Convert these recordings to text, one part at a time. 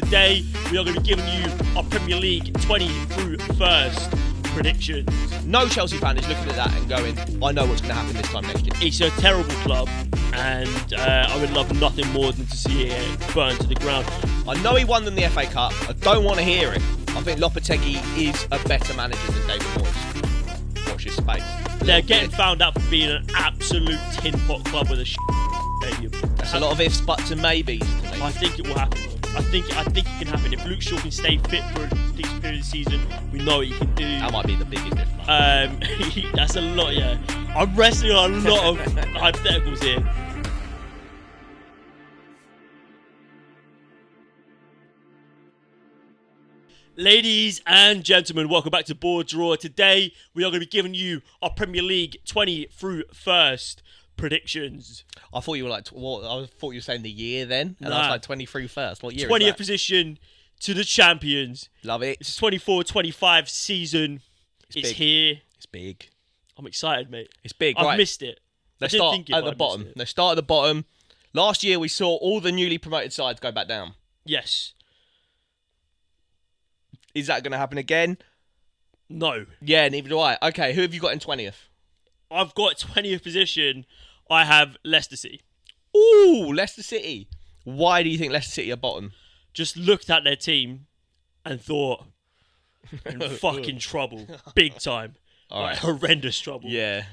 Today, we are going to be giving you our Premier League 20 through 1st predictions. No Chelsea fan is looking at that and going, I know what's going to happen this time next year. It's a terrible club, and I would love nothing more than to see it burn to the ground. I know he won them the FA Cup. I don't want to hear it. I think Lopetegui is a better manager than David Moyes. Watch his space. They're getting found out for being an absolute tin pot club with a stadium. That's a lot of ifs, buts and maybes. I think it will happen. I think it can happen. If Luke Shaw can stay fit for a decent period of the season, we know what he can do. That might be the biggest difference. That's a lot, yeah. I'm wrestling on a lot of hypotheticals here. Ladies and gentlemen, welcome back to Board Draw. Today, we are going to be giving you our Premier League 20 through 1st predictions. I thought you were like, what? I thought you were saying the year then, and I was like 23 first. What year 20th is that? position to the champions. Love it. It's 24-25 season. It's here. It's big. I'm excited, mate. It's big. I've right. missed it. Let's start at the bottom. Let's start at the bottom. Last year, we saw all the newly promoted sides go back down. Yes. Is that going to happen again? No. Yeah, neither do I. Okay, who have you got in 20th? I've got 20th position. I have Leicester City. Ooh, Leicester City. Why do you think Leicester City are bottom? Just looked at their team and thought, in fucking trouble. Big time. All right. Horrendous trouble. Yeah.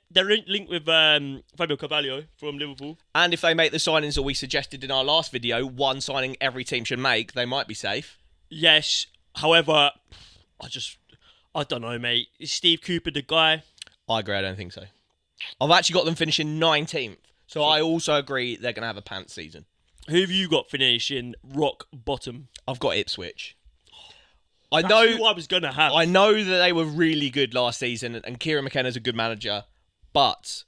They're linked with Fabio Carvalho from Liverpool. And if they make the signings that we suggested in our last video, one signing every team should make, they might be safe. Yes. However, I don't know, mate. Is Steve Cooper the guy? I agree, I don't think so. I've actually got them finishing 19th. So I also agree they're going to have a pants season. Who have you got finishing rock bottom? I've got Ipswich. That's who I was going to have. I know that they were really good last season and Kieran McKenna's a good manager, but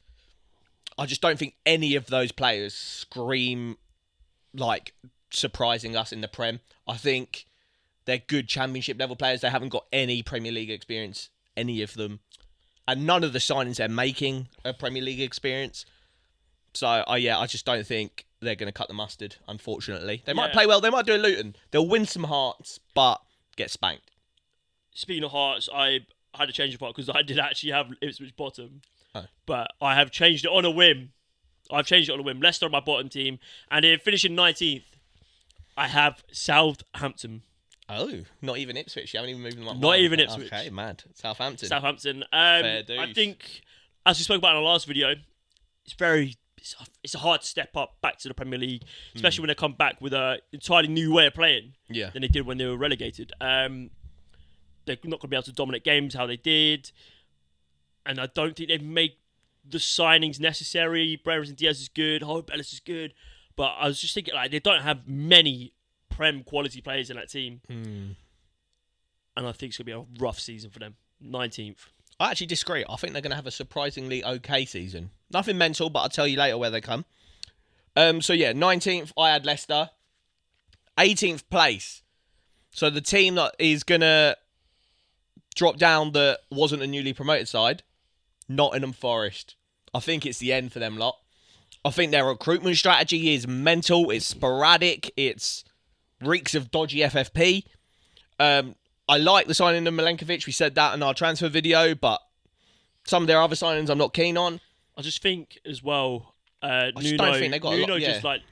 I just don't think any of those players scream like surprising us in the Prem. I think they're good Championship level players. They haven't got any Premier League experience, any of them. And none of the signings they're making are Premier League experience. So, I just don't think they're going to cut the mustard, unfortunately. They might play well. They might do a Luton. They'll win some hearts, but get spanked. Speaking of hearts, I had to change the part because I did actually have Ipswich bottom. Oh. But I have changed it on a whim. Leicester are my bottom team. And in finishing 19th, I have Southampton. Oh, not even Ipswich. You haven't even moved them up. Not even Ipswich. Okay, mad. Southampton. I think, as we spoke about in our last video, it's hard to step up back to the Premier League, especially when they come back with an entirely new way of playing than they did when they were relegated. They're not going to be able to dominate games how they did, and I don't think they've made the signings necessary. Brereton Diaz is good, Hope Ellis is good, but I was just thinking they don't have many Prem quality players in that team, and I think it's going to be a rough season for them. 19th. I actually disagree. I think they're going to have a surprisingly okay season. Nothing mental, but I'll tell you later where they come. 19th, I had Leicester. 18th place. So the team that is going to drop down that wasn't a newly promoted side, Nottingham Forest. I think it's the end for them lot. I think their recruitment strategy is mental. It's sporadic. It's reeks of dodgy FFP. I like the signing of Milenkovic. We said that in our transfer video, but some of their other signings I'm not keen on. I just think as well, I just don't think they got a lot. Just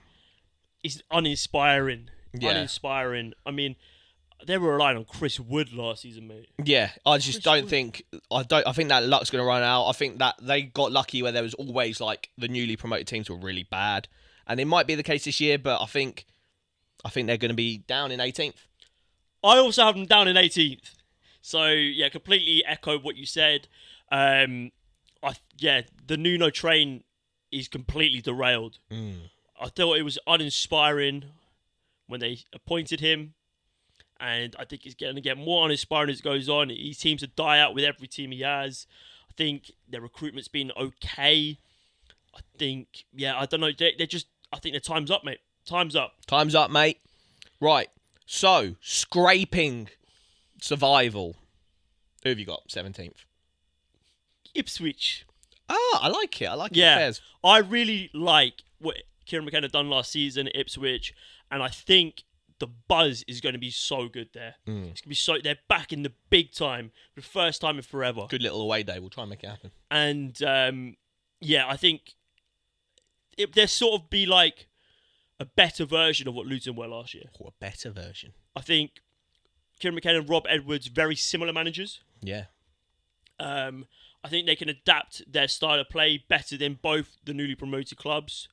it's uninspiring. Yeah. Uninspiring. I mean, they were relying on Chris Wood last season, mate. Yeah, I just don't think. I think that luck's going to run out. I think that they got lucky where there was always the newly promoted teams were really bad, and it might be the case this year. But I think they're going to be down in 18th. I also have them down in 18th. So, yeah, completely echo what you said. The Nuno train is completely derailed. I thought it was uninspiring when they appointed him. And I think it's going to get more uninspiring as it goes on. He seems to die out with every team he has. I think their recruitment's been okay. I think, I don't know. I think their time's up, mate. Time's up. Time's up, mate. Right. So, scraping survival. Who have you got? 17th. Ipswich. I like it. I like it. Fairs. I really like what Kieran McKenna done last season at Ipswich, and I think the buzz is going to be so good there. It's going to be so. They're back in the big time for the first time in forever. Good little away day. We'll try and make it happen. And I think there sort of be like a better version of what Luton were last year. A better version. I think Kieran McKenna and Rob Edwards, very similar managers. Yeah. I think they can adapt their style of play better than both the newly promoted clubs.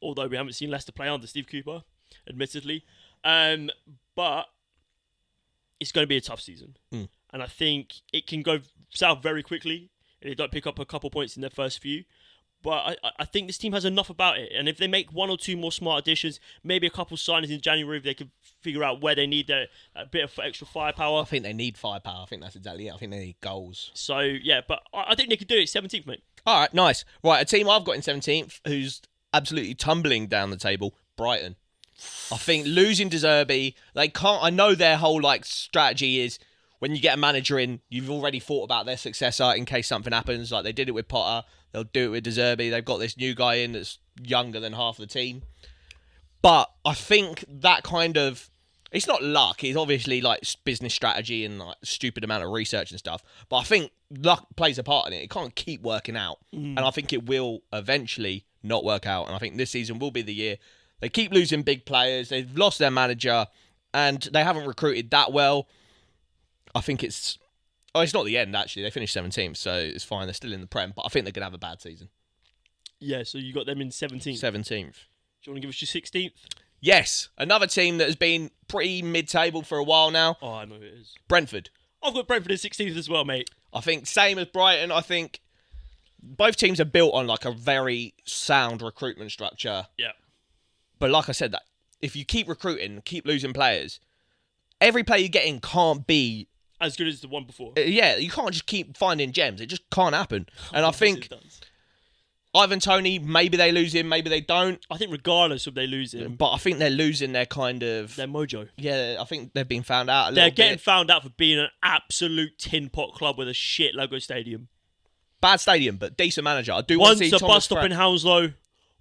Although we haven't seen Leicester play under Steve Cooper, admittedly. But it's going to be a tough season. And I think it can go south very quickly if they don't pick up a couple points in their first few. But I think this team has enough about it. And if they make one or two more smart additions, maybe a couple signings in January, if they can figure out where they need a bit of extra firepower. I think they need firepower. I think that's exactly it. I think they need goals. So, yeah, but I think they could do it. 17th, mate. All right, nice. Right, a team I've got in 17th who's absolutely tumbling down the table, Brighton. I think losing De Zerbi, they can't. I know their whole strategy is when you get a manager in, you've already thought about their successor in case something happens. Like they did it with Potter, they'll do it with De Zerbi. They've got this new guy in that's younger than half the team. But I think that it's not luck. It's obviously business strategy and stupid amount of research and stuff. But I think luck plays a part in it. It can't keep working out, and I think it will eventually not work out. And I think this season will be the year. They keep losing big players. They've lost their manager, and they haven't recruited that well. I think it's not the end, actually. They finished 17th, so it's fine. They're still in the Prem, but I think they're going to have a bad season. Yeah, so you got them in 17th. 17th. Do you want to give us your 16th? Yes, another team that has been pretty mid-table for a while now. Oh, I know who it is. Brentford. I've got Brentford in 16th as well, mate. I think same as Brighton. I think both teams are built on a very sound recruitment structure. Yeah. But like I said, that if you keep recruiting, keep losing players, every player you get in can't be as good as the one before. Yeah, you can't just keep finding gems. It just can't happen. And I think Ivan Toney, maybe they lose him, maybe they don't. I think regardless of they lose him. But I think they're losing their their mojo. Yeah, I think they've been found out a little bit. They're getting found out for being an absolute tin pot club with a shit logo stadium. Bad stadium, but decent manager. I do want to see Once a bus stop in Hounslow,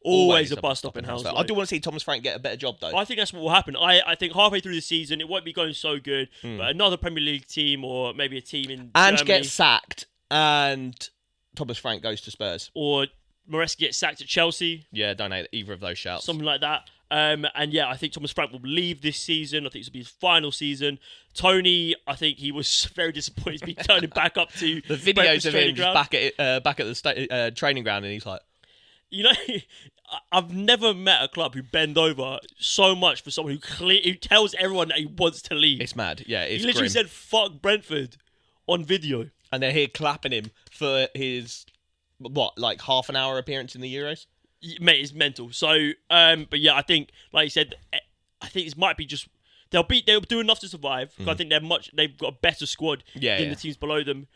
always a bus stop in Hounslow. I do want to see Thomas Frank get a better job, though. I think that's what will happen. I think halfway through the season, it won't be going so good, but another Premier League team or maybe a team in Ange Germany, gets sacked and Thomas Frank goes to Spurs. Or Maresca gets sacked at Chelsea. Yeah, don't hate either of those shouts. Something like that. And yeah, I think Thomas Frank will leave this season. I think this will be his final season. Tony, I think he was very disappointed to be turning back up to the videos of him just back at the training ground, and he's like, you know, I've never met a club who bend over so much for someone who tells everyone that he wants to leave. It's mad. Yeah, it's he literally said "fuck Brentford" on video, and they're here clapping him for his half an hour appearance in the Euros. Mate, it's mental. So, but yeah, I think, like you said, I think this might be just they'll do enough to survive. I think they've got a better squad than the teams below them,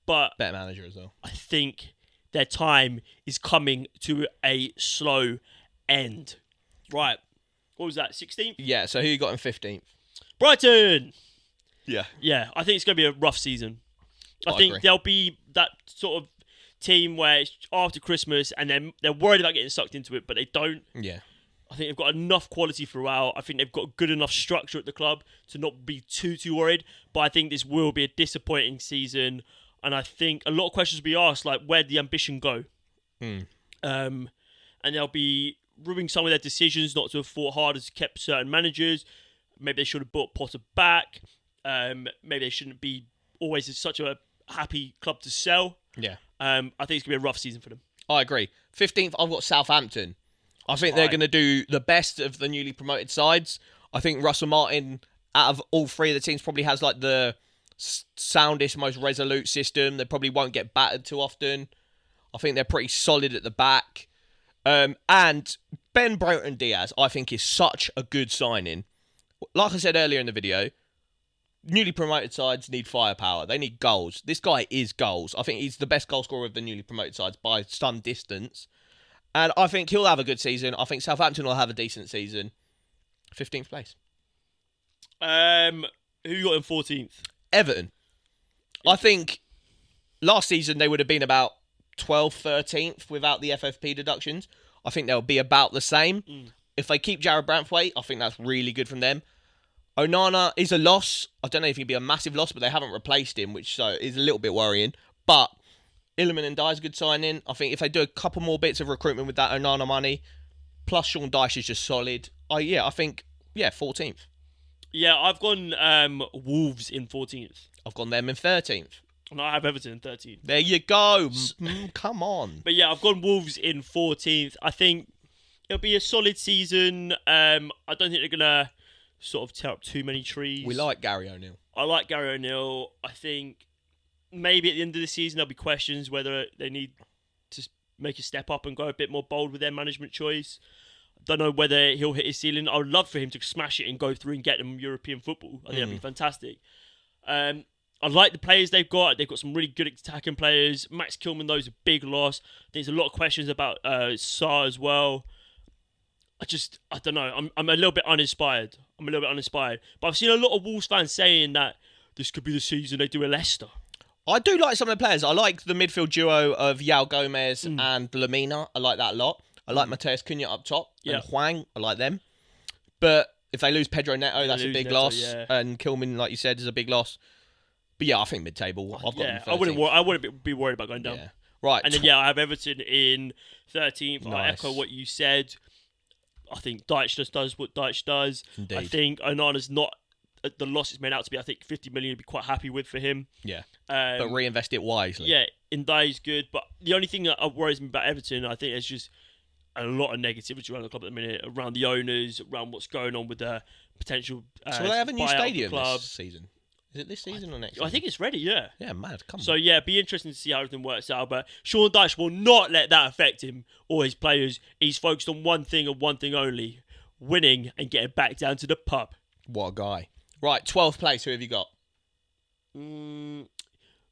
but better manager as well. I think their time is coming to a slow end. Right, what was that? 16th? Yeah. So who you got in 15th? Brighton. Yeah. I think it's going to be a rough season. I think agree. There'll be that sort of team where it's after Christmas and then they're worried about getting sucked into it, but they don't. Yeah. I think they've got enough quality throughout. I think they've got good enough structure at the club to not be too worried. But I think this will be a disappointing season. And I think a lot of questions will be asked, like, where'd the ambition go? And they'll be ruining some of their decisions not to have fought hard as kept certain managers. Maybe they should have brought Potter back. Maybe they shouldn't be always such a happy club to sell. Yeah. I think it's going to be a rough season for them. I agree. 15th, I've got Southampton. I think they're going to do the best of the newly promoted sides. I think Russell Martin, out of all three of the teams, probably has the soundest, most resolute system. They probably won't get battered too often. I think they're pretty solid at the back. And Ben Broughton Diaz, I think, is such a good signing. Like I said earlier in the video, newly promoted sides need firepower. They need goals. This guy is goals. I think he's the best goal scorer of the newly promoted sides by some distance. And I think he'll have a good season. I think Southampton will have a decent season. 15th place. Who you got in 14th? Everton. I think last season they would have been about 12th, 13th without the FFP deductions. I think they'll be about the same. if they keep Jared Branthwaite, I think that's really good from them. Onana is a loss. I don't know if he'd be a massive loss, but they haven't replaced him, which is a little bit worrying. But Illiman and Dye's a good signing. I think if they do a couple more bits of recruitment with that Onana money, plus Sean Dyche is just solid. I think 14th. Yeah, I've gone Wolves in 14th. I've gone them in 13th. And I have Everton in 13th. There you go. Come on. But yeah, I've gone Wolves in 14th. I think it'll be a solid season. I don't think they're going to sort of tear up too many trees. We like Gary O'Neill. I like Gary O'Neill. I think maybe at the end of the season there'll be questions whether they need to make a step up and go a bit more bold with their management choice. I don't know whether he'll hit his ceiling. I would love for him to smash it and go through and get them European football. I think that'd be fantastic. I like the players they've got. They've got some really good attacking players. Max Kilman, though, is a big loss. There's a lot of questions about Sarr as well. I don't know. I'm a little bit uninspired. But I've seen a lot of Wolves fans saying that this could be the season they do a Leicester. I do like some of the players. I like the midfield duo of Yao Gomez and Lamina. I like that a lot. I like Mateus Cunha up top and Hwang. I like them. But if they lose Pedro Neto, that's a big loss. Yeah. And Kilman, like you said, is a big loss. But yeah, I think mid-table. I've got them 13th. I wouldn't be worried about going down. Yeah. Right. And then, I have Everton in 13th. Nice. I echo what you said. I think Dyche just does what Dyche does. Indeed. I think Onana's not the loss it's made out to be. I think 50 million would be quite happy with for him. Yeah. But reinvest it wisely. Yeah, Ndye's good. But the only thing that worries me about Everton, I think there's just a lot of negativity around the club at the minute, around the owners, around what's going on with the potential so they have a new stadium this season. Is it this season or next season? I think it's ready, yeah. Yeah, mad. Come on. So, yeah, be interesting to see how everything works out. But Sean Dyche will not let that affect him or his players. He's focused on one thing and one thing only, winning and getting back down to the pub. What a guy. Right, 12th place. Who have you got?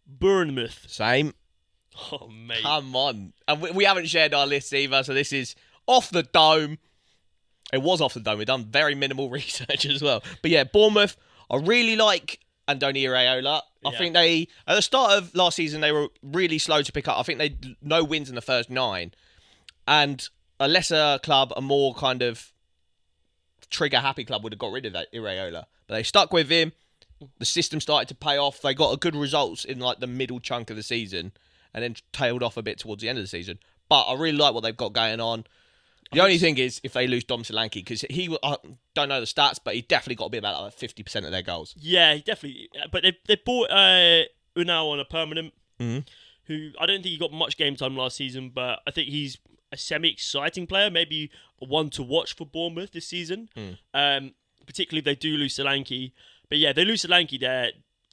Bournemouth. Same. Oh, mate. Come on. And we haven't shared our lists either, so this is off the dome. It was off the dome. We've done very minimal research as well. But, yeah, Bournemouth, I really like Andoni Iraola. I think they, at the start of last season, they were really slow to pick up. I think they no wins in the first 9. And a lesser club, a more kind of trigger-happy club would have got rid of that Iraola. But they stuck with him. The system started to pay off. They got a good results in like the middle chunk of the season and then tailed off a bit towards the end of the season. But I really like what they've got going on. The only thing is if they lose Dom Solanke, because I don't know the stats, but he definitely got to be about like 50% of their goals. Yeah, definitely. But they bought Unai on a permanent, who I don't think he got much game time last season, but I think he's a semi-exciting player, maybe one to watch for Bournemouth this season. Particularly if they do lose Solanke. But yeah, they lose Solanke,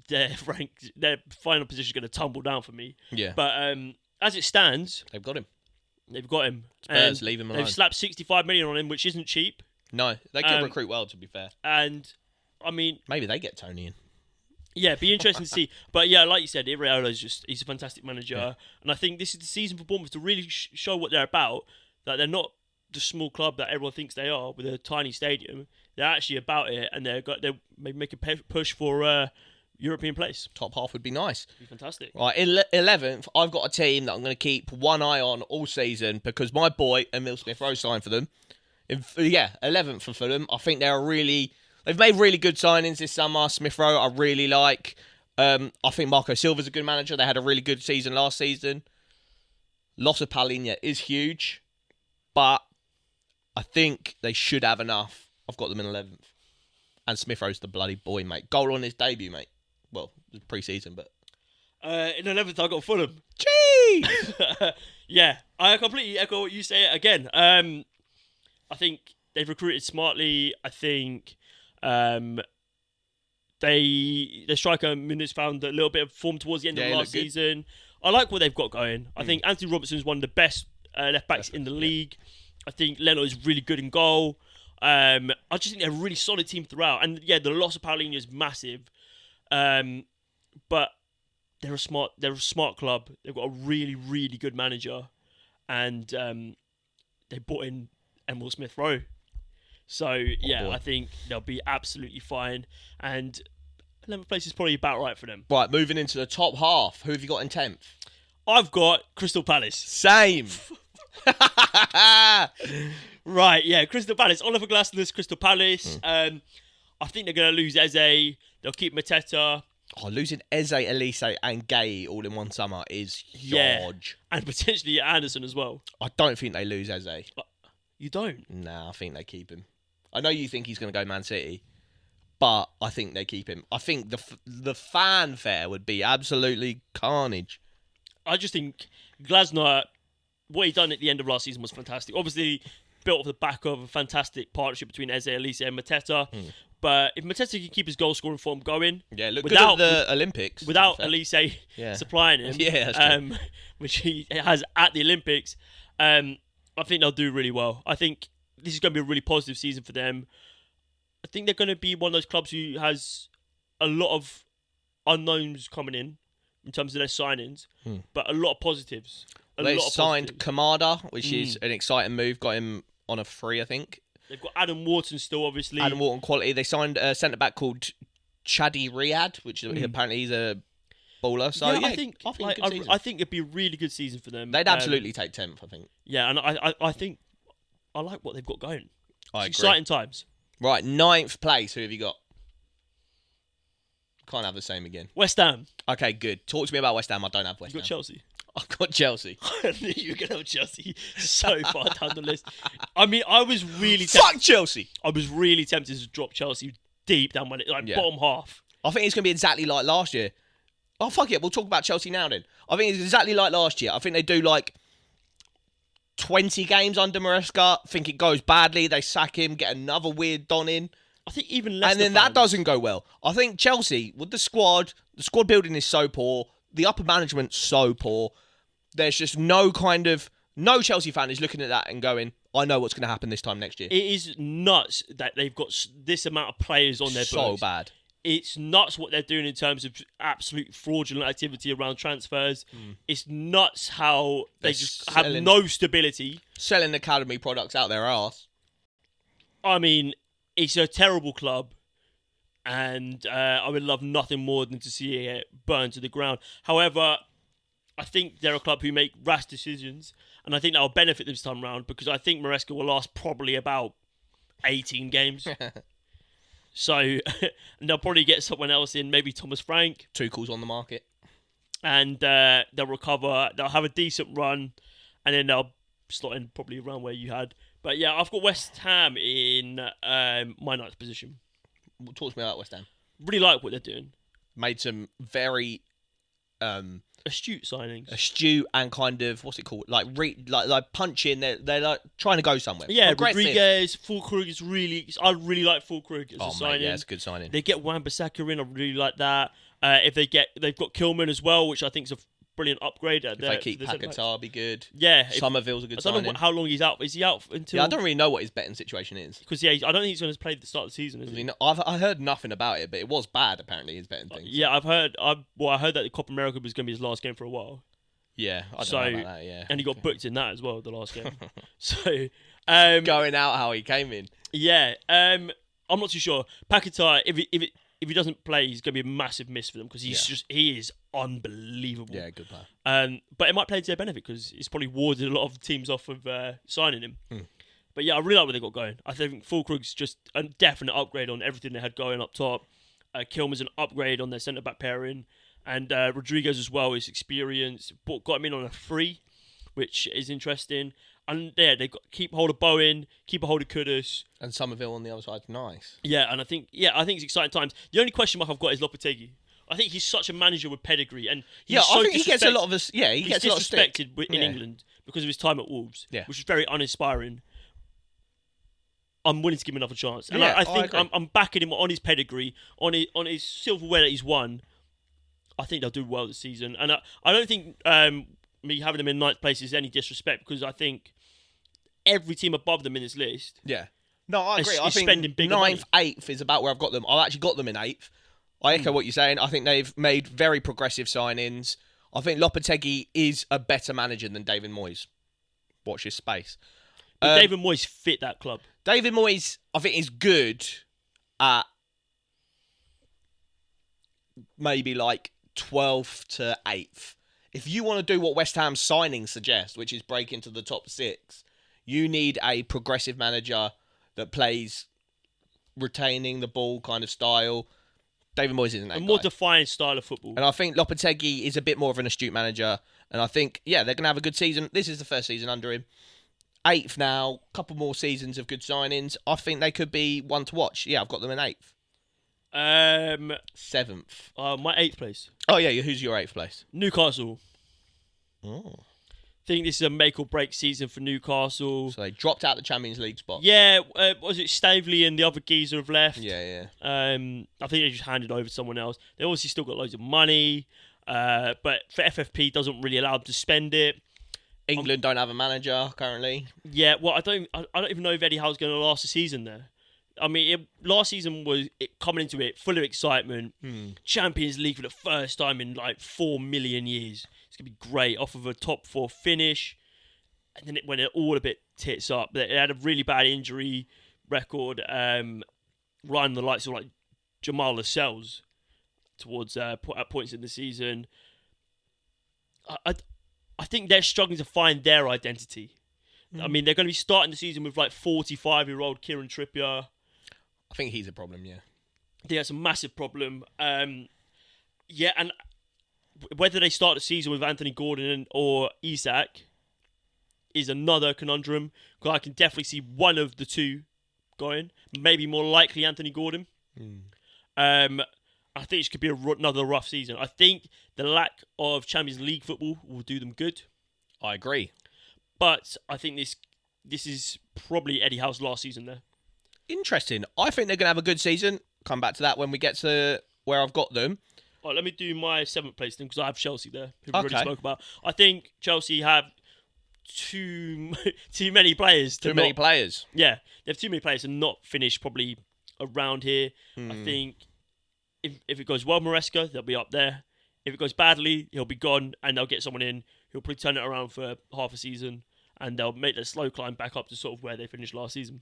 their final position is going to tumble down for me. Yeah. But as it stands, they've got him. Spurs leave him alone. They've slapped 65 million on him, which isn't cheap. No, they could recruit well, to be fair. And I mean, maybe they get Tony in. Yeah, it'd be interesting to see. But yeah, like you said, he's a fantastic manager. And I think this is the season for Bournemouth to really show what they're about. That they're not the small club that everyone thinks they are with a tiny stadium. They're actually about it, and they're maybe make a push for European place. Top half would be nice. Be fantastic. Right, 11th, I've got a team that I'm going to keep one eye on all season because my boy Emil Smith-Rowe signed for them. 11th for Fulham. I think they've made really good signings this summer. Smith-Rowe, I really like. I think Marco Silva's a good manager. They had a really good season last season. Loss of Paulinho is huge, but I think they should have enough. I've got them in 11th. And Smith-Rowe's the bloody boy, mate. Goal on his debut, mate. Well, it was pre-season, but... in 11th, I got Fulham. Jeez! Yeah, I completely echo what you say again. I think they've recruited smartly. I think their striker Muniz found a little bit of form towards the end of last season. I like what they've got going. I think Anthony Robertson is one of the best left backs in the league. I think Leno is really good in goal. I just think they're a really solid team throughout. And yeah, the loss of Paulinho is massive. But they're a smart club. They've got a really, really good manager. And they brought in Emil Smith-Rowe. So, yeah, I think they'll be absolutely fine. And 11th place is probably about right for them. Right, moving into the top half. Who have you got in 10th? I've got Crystal Palace. Same. Right, yeah, Crystal Palace. Oliver Glasner's Crystal Palace. I think they're going to lose Eze. They'll keep Mateta. Oh, losing Eze, Elise, and Gay all in one summer is huge. Yeah. And potentially Anderson as well. I don't think they lose Eze. You don't? Nah, I think they keep him. I know you think he's going to go Man City, but I think they keep him. I think the fanfare would be absolutely carnage. I just think Glasner, what he done at the end of last season was fantastic. Obviously, built off the back of a fantastic partnership between Eze, Elise, and Mateta. But if Mateta can keep his goal scoring form going, look good at the Olympics without Elise supplying him, which he has at the Olympics, I think they'll do really well. I think this is going to be a really positive season for them. I think they're going to be one of those clubs who has a lot of unknowns coming in terms of their signings, but a lot of positives. They signed Kamada, which is an exciting move. Got him on a free, I think. They've got Adam Wharton still, obviously. Adam Wharton quality. They signed a centre-back called Chadi Riyad, which apparently he's a baller. So I think it'd be a really good season for them. They'd absolutely take 10th, I think. Yeah, and I think I like what they've got going. It's exciting times. Right, 9th place. Who have you got? Can't have the same again. West Ham. Okay, good. Talk to me about West Ham. I don't have West Ham. You got Chelsea. I've got Chelsea. I knew you were going to have Chelsea so far down the list. I mean, I was really Fuck Chelsea! I was really tempted to drop Chelsea deep down bottom half. I think it's going to be exactly like last year. Oh, fuck it. We'll talk about Chelsea now then. I think it's exactly like last year. I think they do like 20 games under Maresca. Think it goes badly. They sack him, get another weird don in. I think even less. And then that doesn't go well. I think Chelsea, with the squad building is so poor. The upper management's so poor. There's just no Chelsea fan is looking at that and going, I know what's going to happen this time next year. It is nuts that they've got this amount of players on their books. So bad. It's nuts what they're doing in terms of absolute fraudulent activity around transfers. It's nuts how they just have no stability. Selling academy products out their arse. I mean, it's a terrible club. And I would love nothing more than to see it burn to the ground. However, I think they're a club who make rash decisions, and I think that will benefit them this time round because I think Maresca will last probably about 18 games. So they'll probably get someone else in, maybe Thomas Frank. Tuchel's on the market. And they'll recover. They'll have a decent run, and then they'll slot in probably around where you had. But yeah, I've got West Ham in my ninth position. Talk to me about West Ham. Really like what they're doing. Made some very astute signings. Astute and kind of what's it called? Like punching. They're like trying to go somewhere. Yeah, Rodriguez, Fulkrug is really. I really like Fulkrug as a signing. Yeah, it's a good signing. They get Wan-Bissaka in. I really like that. They've got Kilman as well, which I think is a brilliant upgrade. If they keep Paquetá, be good. Yeah, Somerville's a good signing. I don't know how long he's out. Is he out until? Yeah, I don't really know what his betting situation is. Because I don't think he's going to play at the start of the season. Is he? I heard nothing about it, but it was bad apparently. His betting thing. Yeah, I heard that the Copa America was going to be his last game for a while. Yeah, I don't know about that. Yeah, and he got booked in that as well, the last game. So going out how he came in. Yeah, I'm not too sure. Paquetá, if he doesn't play, he's going to be a massive miss for them because he is unbelievable. Yeah, good player. But it might play to their benefit because it's probably warded a lot of teams off of signing him. But yeah, I really like what they got going. I think Fulkrug's just a definite upgrade on everything they had going up top. Kilman's an upgrade on their centre-back pairing. And Rodriguez as well is experienced. Got him in on a free, which is interesting. And yeah, they've got keep hold of Bowen, keep a hold of Kudus. And Somerville on the other side, nice. Yeah, and I think it's exciting times. The only question mark I've got is Lopetegui. I think he's such a manager with pedigree, and I think he gets a lot of us. Yeah, he gets a lot of stick. Disrespected in England because of his time at Wolves, which is very uninspiring. I'm willing to give him another chance, and I think I'm backing him on his pedigree, on his silverware that he's won. I think they'll do well this season, and I don't think me having them in ninth place is any disrespect because I think every team above them in this list. Yeah. No, I agree. I think spending bigger ninth, money. 8th is about where I've got them. I've actually got them in 8th. I echo what you're saying. I think they've made very progressive signings. I think Lopetegui is a better manager than David Moyes. Watch his space. But David Moyes fit that club. David Moyes, I think, is good at maybe like 12th to 8th. If you want to do what West Ham's signings suggest, which is break into the top 6, You need a progressive manager that plays retaining the ball kind of style. David Moyes isn't that A more guy. defined style of football. And I think Lopetegui is a bit more of an astute manager. And I think, they're going to have a good season. This is the first season under him. 8th now. Couple more seasons of good signings. I think they could be one to watch. Yeah, I've got them in 8th. 7th. My 8th place. Oh, yeah. Who's your 8th place? Newcastle. Oh. I think this is a make or break season for Newcastle. So they dropped out the Champions League spot. Yeah, was it Stavely and the other geezer have left? Yeah. I think they just handed over to someone else. They obviously still got loads of money, but for FFP doesn't really allow them to spend it. England don't have a manager currently. Yeah, well, I don't even know if Eddie Howe's going to last the season there. I mean, last season was coming into it full of excitement. Champions League for the first time in like 4 million years. It's going to be great off of a top 4 finish. And then it went all a bit tits up. They had a really bad injury record. Ryan the likes of like Jamal Lascelles towards at points in the season. I think they're struggling to find their identity. I mean, they're going to be starting the season with like 45-year-old Kieran Trippier. I think he's a problem, yeah. I think that's a massive problem. And whether they start the season with Anthony Gordon or Isak is another conundrum. Because I can definitely see one of the two going. Maybe more likely Anthony Gordon. I think it could be another rough season. I think the lack of Champions League football will do them good. I agree. But I think this is probably Eddie Howe's last season there. Interesting. I think they're going to have a good season. Come back to that when we get to where I've got them. All right, let me do my 7th place then, because I have Chelsea there, who we already spoke about. I think Chelsea have too many players. Too many players? Yeah, they have too many players to not finish probably around here. I think if it goes well, Maresca, they'll be up there. If it goes badly, he'll be gone, and they'll get someone in who'll probably turn it around for half a season, and they'll make their slow climb back up to sort of where they finished last season.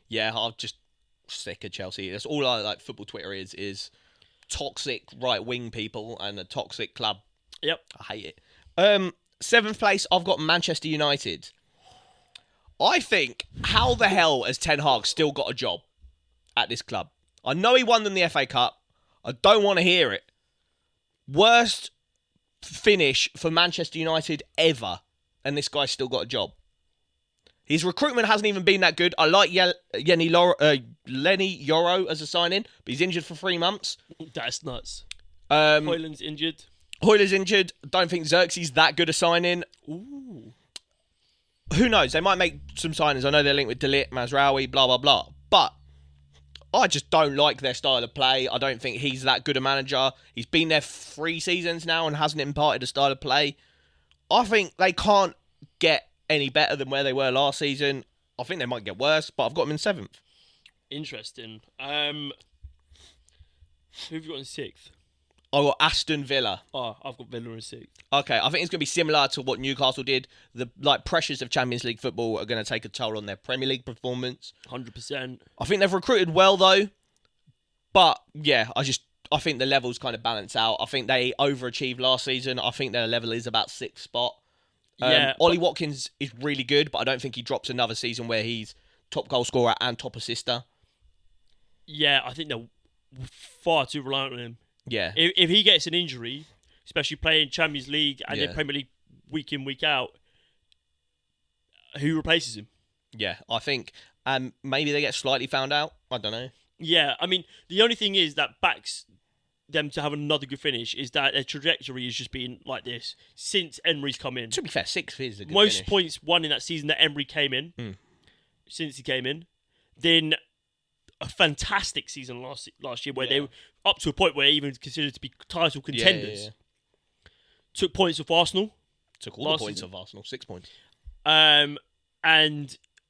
Yeah, I'm just sick of Chelsea. That's all I like. Football Twitter is toxic right-wing people and a toxic club. Yep. I hate it. 7th place, I've got Manchester United. I think, how the hell has Ten Hag still got a job at this club? I know he won them the FA Cup. I don't want to hear it. Worst finish for Manchester United ever, and this guy's still got a job. His recruitment hasn't even been that good. I like Lenny Yoro as a signing, but he's injured for 3 months. That's nuts. Højlund's injured. Højlund's injured. Don't think Xerxes that good a signing. Ooh. Who knows? They might make some signings. I know they're linked with De Ligt, Mazraoui, blah, blah, blah. But I just don't like their style of play. I don't think he's that good a manager. He's been there 3 seasons now and hasn't imparted a style of play. I think they can't get any better than where they were last season. I think they might get worse, but I've got them in 7th. Interesting. Who have you got in 6th? I've got Aston Villa. Oh, I've got Villa in 6th. Okay, I think it's going to be similar to what Newcastle did. The pressures of Champions League football are going to take a toll on their Premier League performance. 100%. I think they've recruited well, though. But, yeah, I think the levels kind of balance out. I think they overachieved last season. I think their level is about 6th spot. Ollie Watkins is really good, but I don't think he drops another season where he's top goal scorer and top assister. Yeah, I think they're far too reliant on him. Yeah. If he gets an injury, especially playing Champions League and then Premier League week in, week out, who replaces him? Yeah, I think maybe they get slightly found out. I don't know. Yeah, I mean, the only thing is that backs them to have another good finish is that their trajectory has just been like this since Emery's come in. To be fair, 6th is a good Most finish. points won in that season that Emery came in, since he came in. Then a fantastic season last year where they were up to a point where they even considered to be title contenders. Yeah. Took points off Arsenal. Took all the points off Arsenal, 6 points. And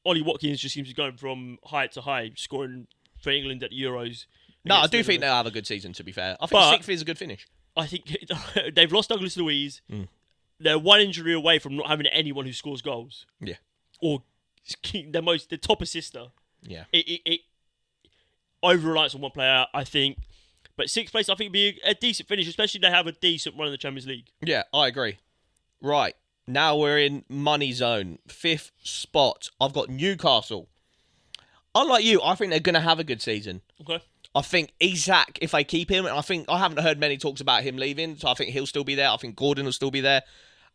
Ollie Watkins just seems to be going from height to height, scoring for England at the Euros. No, I do think they'll have a good season, to be fair. I think 6th is a good finish. I think they've lost Douglas Luiz. They're one injury away from not having anyone who scores goals. Yeah. Or the top assister. Yeah. It over-reliance on one player, I think. But 6th place, I think, would be a decent finish, especially if they have a decent run in the Champions League. Yeah, I agree. Right. Now we're in money zone. 5th spot. I've got Newcastle. Unlike you, I think they're going to have a good season. Okay. I think Isak, if they keep him, and I haven't heard many talks about him leaving, so I think he'll still be there. I think Gordon will still be there.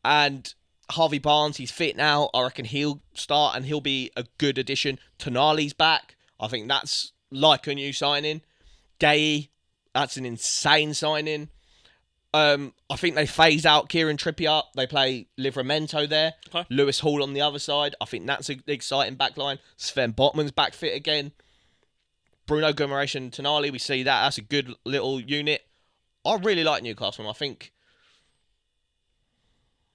And Harvey Barnes, he's fit now. I reckon he'll start and he'll be a good addition. Tonali's back. I think that's like a new signing. Gay, that's an insane signing. I think they phase out Kieran Trippier. They play Livramento there. Okay. Lewis Hall on the other side. I think that's an exciting backline. Sven Botman's back fit again. Bruno Guimaraes and Tonali, we see that. That's a good little unit. I really like Newcastle. I think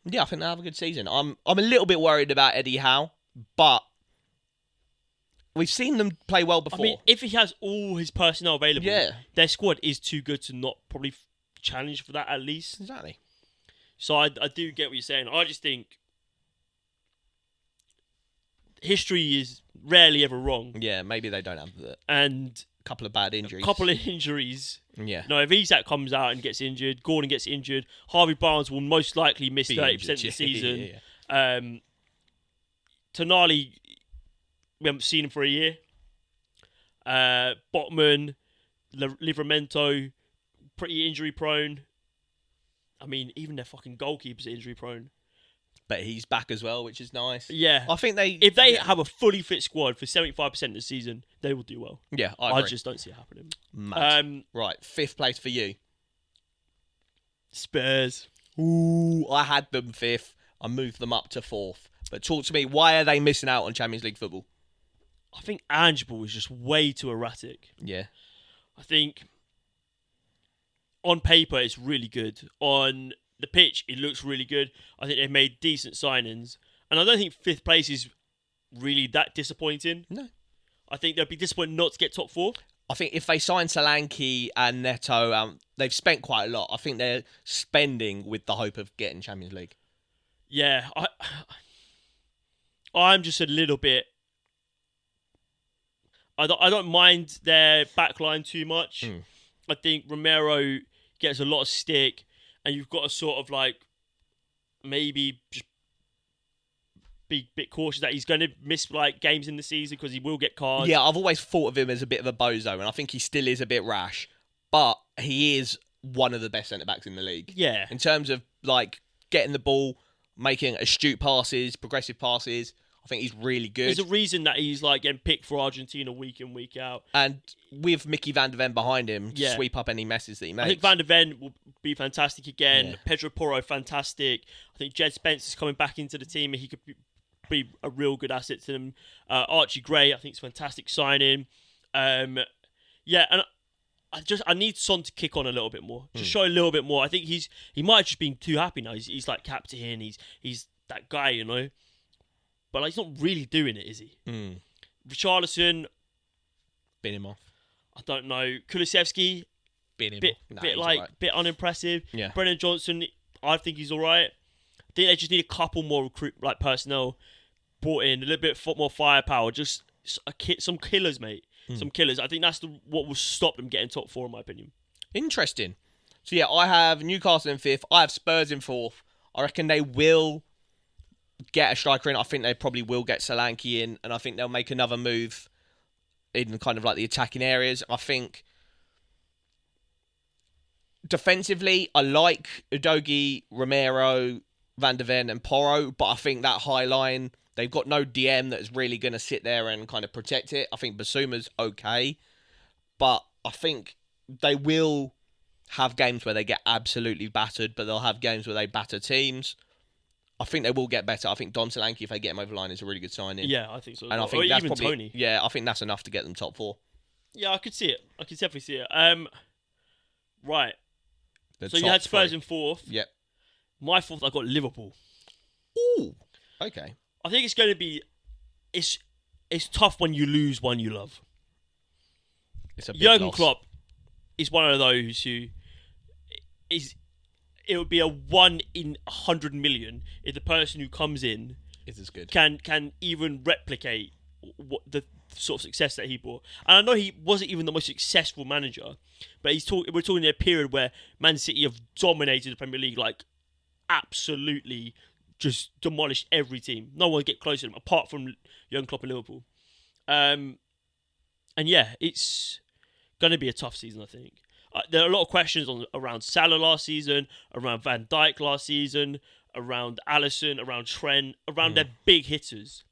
they'll have a good season. I'm a little bit worried about Eddie Howe, but we've seen them play well before. I mean, if he has all his personnel available, their squad is too good to not probably challenge for that at least. Exactly. So I do get what you're saying. I just think history is rarely ever wrong. Yeah, maybe they don't have that. And a couple of bad injuries. Yeah. No, if Isak comes out and gets injured, Gordon gets injured, Harvey Barnes will most likely miss 30% of the season. Tonali, we haven't seen him for a year. Botman, Livramento, pretty injury prone. I mean, even their fucking goalkeepers are injury prone. But he's back as well, which is nice. Yeah. I think if they have a fully fit squad for 75% of the season, they will do well. Yeah, I agree. just don't see it happening. Right, 5th place for you. Spurs. Ooh, I had them 5th. I moved them up to 4th. But talk to me, why are they missing out on Champions League football? I think Angeball is just way too erratic. Yeah. I think on paper it's really good. On the pitch, it looks really good. I think they've made decent signings. And I don't think 5th place is really that disappointing. No. I think they'll be disappointed not to get top 4. I think if they sign Solanke and Neto, they've spent quite a lot. I think they're spending with the hope of getting Champions League. Yeah. I'm just a little bit... I don't mind their backline too much. I think Romero gets a lot of stick. And you've got to sort of like maybe just be a bit cautious that he's going to miss like games in the season because he will get cards. Yeah, I've always thought of him as a bit of a bozo, and I think he still is a bit rash, but he is one of the best centre-backs in the league. Yeah. In terms of like getting the ball, making astute passes, progressive passes, I think he's really good. There's a reason that he's like getting picked for Argentina week in, week out. And with Mickey van der Ven behind him to sweep up any messes that he makes. I think Van der Ven will be fantastic again. Yeah. Pedro Porro, fantastic. I think Jed Spence is coming back into the team and he could be a real good asset to them. Archie Gray, I think, is a fantastic signing. And I need Son to kick on a little bit more. Just show a little bit more. I think he might have just been too happy now. He's like captain. He's that guy, you know. But like, he's not really doing it, is he? Richarlison, bin him off. I don't know. Kulusevski, bit unimpressive. Yeah. Brennan Johnson, I think he's all right. I think they just need a couple more personnel brought in, a little bit more firepower. Just some killers, mate. Some killers. I think that's what will stop them getting top 4, in my opinion. Interesting. So yeah, I have Newcastle in 5th. I have Spurs in 4th. I reckon they will get a striker in. I think they probably will get Solanke in, and I think they'll make another move in kind of like the attacking areas. I think defensively, I like Udogie, Romero, Van der Ven and Porro, but I think that high line, they've got no DM that's really going to sit there and kind of protect it. I think Basuma's okay, but I think they will have games where they get absolutely battered, but they'll have games where they batter teams. I think they will get better. I think Don Solanke, if they get him over the line, is a really good signing. Yeah, I think so. And I think that's even probably Tony. Yeah, I think that's enough to get them top 4. Yeah, I could see it. I could definitely see it. Right. So you had Spurs in 4th. Yep. My 4th, I got Liverpool. Ooh. Okay. I think it's going to be... It's tough when you lose one you love. It's a big Jurgen loss. Klopp is one of those who is... It would be a 1 in 100 million if the person who comes in is as good. Can even replicate what the sort of success that he brought. And I know he wasn't even the most successful manager, but we're talking in a period where Man City have dominated the Premier League, like absolutely just demolished every team. No one get close to them apart from Jurgen Klopp and Liverpool. And yeah, it's going to be a tough season, I think. There are a lot of questions around Salah last season, around Van Dijk last season, around Alisson, around Trent, around their big hitters.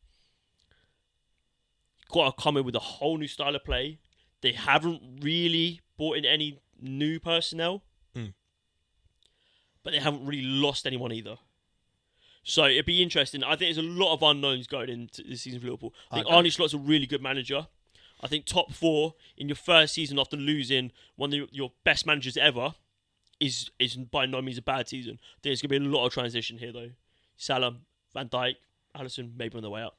Got to come in with a whole new style of play. They haven't really brought in any new personnel, but they haven't really lost anyone either. So it'd be interesting. I think there's a lot of unknowns going into this season for Liverpool. I think Arne Slot's a really good manager. I think top 4 in your first season after losing one of your best managers ever is by no means a bad season. I think there's going to be a lot of transition here, though. Salah, Van Dijk, Alisson, maybe on the way up.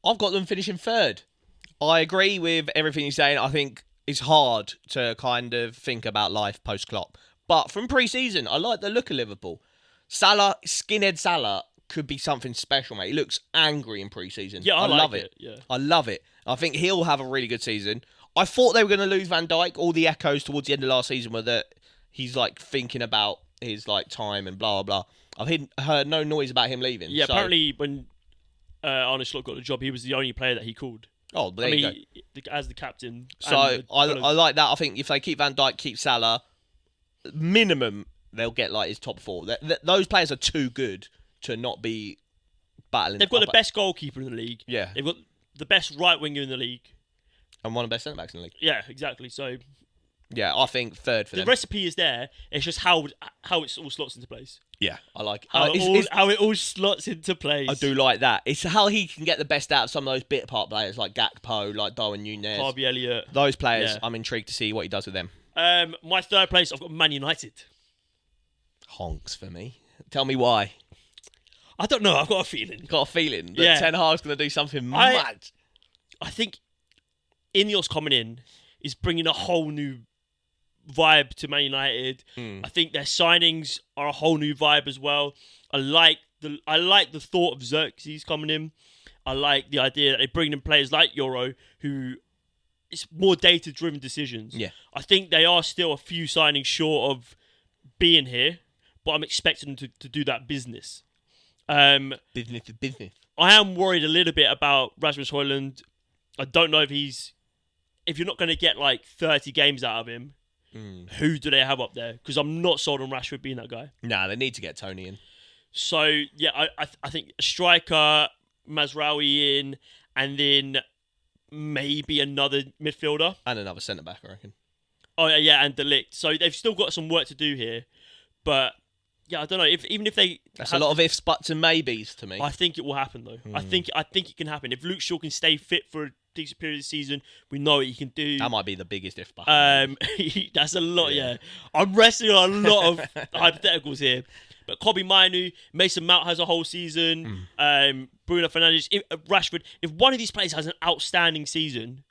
I've got them finishing 3rd. I agree with everything you're saying. I think it's hard to kind of think about life post-Klopp. But from pre-season, I like the look of Liverpool. Salah, skinhead Salah, could be something special, mate. He looks angry in pre-season. Yeah, I love it. Yeah. I love it. I think he'll have a really good season. I thought they were going to lose Van Dijk. All the echoes towards the end of last season were that he's like thinking about his like time and blah, blah, blah. I've heard no noise about him leaving. Yeah, apparently when Arne Slot got the job, he was the only player that he called. Oh, there you go. As the captain. So I like that. I think if they keep Van Dijk, keep Salah, minimum they'll get like his top 4. Those players are too good to not be battling. They've got the best goalkeeper in the league. Yeah. They've got the best right winger in the league. And one of the best centre-backs in the league. Yeah, exactly. So yeah, I think 3rd for them. The recipe is there. It's just how it all slots into place. Yeah, I like it. How it all slots into place. I do like that. It's how he can get the best out of some of those bit part players like Gakpo, like Darwin Núñez. Harvey Elliott. Those players, yeah. I'm intrigued to see what he does with them. My 3rd place, I've got Man United. Honks for me. Tell me why. I don't know. I've got a feeling. Got a feeling that Ten Hag's going to do something mad. I think Ineos coming in is bringing a whole new vibe to Man United. I think their signings are a whole new vibe as well. I like the thought of Xerxes coming in. I like the idea that they bring in players like Euro who it's more data-driven decisions. Yeah. I think they are still a few signings short of being here, but I'm expecting them to do that business. Business is business. I am worried a little bit about Rasmus Højlund. I don't know if you're not going to get like 30 games out of him, who do they have up there? Because I'm not sold on Rashford being that guy. Nah, they need to get Tony in. So, yeah, I think a striker, Mazraoui in, and then maybe another midfielder. And another centre-back, I reckon. Oh, yeah, and De Ligt. So they've still got some work to do here. But, yeah, I don't know. Even if they... That's a lot of ifs, buts and maybes to me. I think it will happen, though. I think it can happen. If Luke Shaw can stay fit for a decent period of the season, we know what he can do. That might be the biggest if, but... That's a lot, yeah. I'm wrestling on a lot of hypotheticals here. But Kobbie Mainoo, Mason Mount has a whole season. Bruno Fernandes, Rashford. If one of these players has an outstanding season,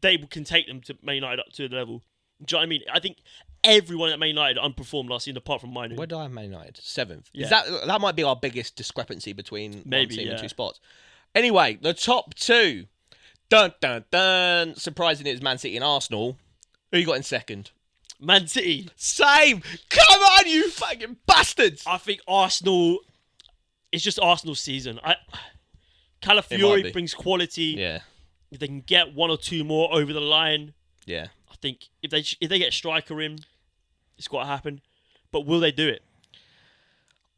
they can take them to Man United up to the level. Do you know what I mean? I think everyone at Man United underperformed last season apart from Mainoo. Where do I have Man United? 7th. Yeah. That might be our biggest discrepancy between one team and 2 spots. Anyway, the top 2. Dun, dun, dun. Surprising it's Man City and Arsenal. Who you got in second? Man City. Same. Come on, you fucking bastards. I think Arsenal... It's just Arsenal's season. Calafiori brings quality. Yeah. If they can get 1 or 2 more over the line... Yeah. I think if they get a striker in, it's got to happen. But will they do it?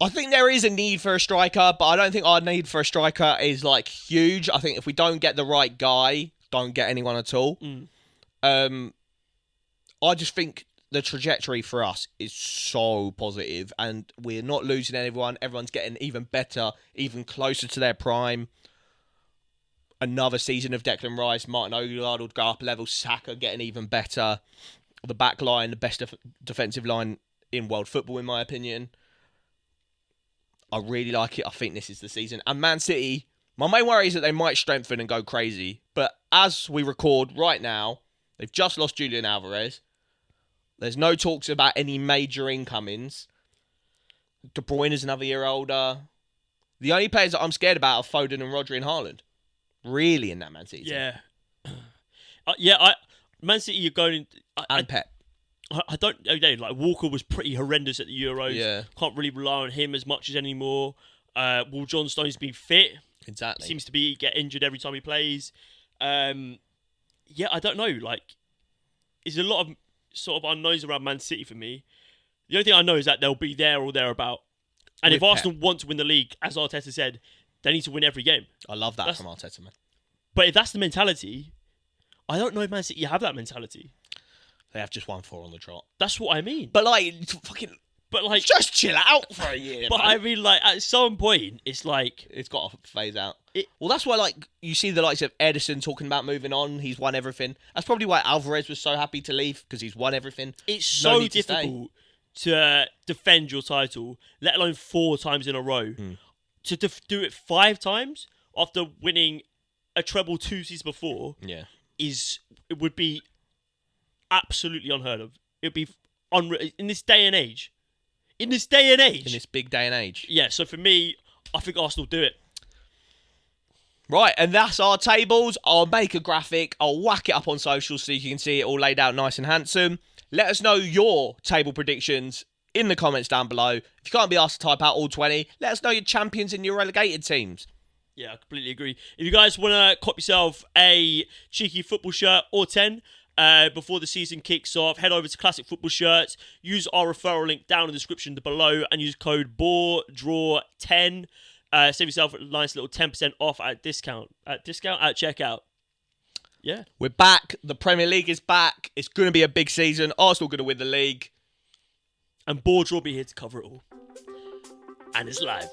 I think there is a need for a striker, but I don't think our need for a striker is like huge. I think if we don't get the right guy, don't get anyone at all. I just think the trajectory for us is so positive and we're not losing anyone. Everyone's getting even better, even closer to their prime. Another season of Declan Rice, Martin Odegaard will go up a level, Saka getting even better. The back line, the best defensive line in world football, in my opinion. I really like it. I think this is the season. And Man City, my main worry is that they might strengthen and go crazy. But as we record right now, they've just lost Julian Alvarez. There's no talks about any major incomings. De Bruyne is another year older. The only players that I'm scared about are Foden and Rodri and Haaland. Really in that Man City team. Yeah. Man City, you're going... And Pep. I don't know, like Walker was pretty horrendous at the Euros. Yeah. Can't really rely on him as much as anymore. Will John Stones been fit? Exactly. Seems to get injured every time he plays. I don't know. Like, there's a lot of sort of unknowns around Man City for me. The only thing I know is that they'll be there or thereabout. And if Arsenal want to win the league, as Arteta said, they need to win every game. I love that from Arteta, man. But if that's the mentality, I don't know if Man City have that mentality. They have just won 4 on the trot. That's what I mean. But just chill out for a year. But man. I mean, like, at some point, it's like it's got to phase out. Well, that's why, like, you see the likes of Edison talking about moving on. He's won everything. That's probably why Alvarez was so happy to leave, because he's won everything. It's so difficult to defend your title, let alone 4 times in a row. To do it 5 times after winning a treble 2 seasons before, it would be absolutely unheard of. It would be unreal in this day and age. In this big day and age. Yeah, so for me, I think Arsenal do it. Right, and that's our tables. I'll make a graphic. I'll whack it up on social so you can see it all laid out nice and handsome. Let us know your table predictions in the comments down below. If you can't be asked to type out all 20, let us know your champions and your relegated teams. Yeah, I completely agree. If you guys want to cop yourself a cheeky football shirt or 10 before the season kicks off, head over to Classic Football Shirts. Use our referral link down in the description below and use code BORDRAW10. Save yourself a nice little 10% off at checkout. Yeah. We're back. The Premier League is back. It's going to be a big season. Arsenal going to win the league. And Boards will be here to cover it all. And it's live.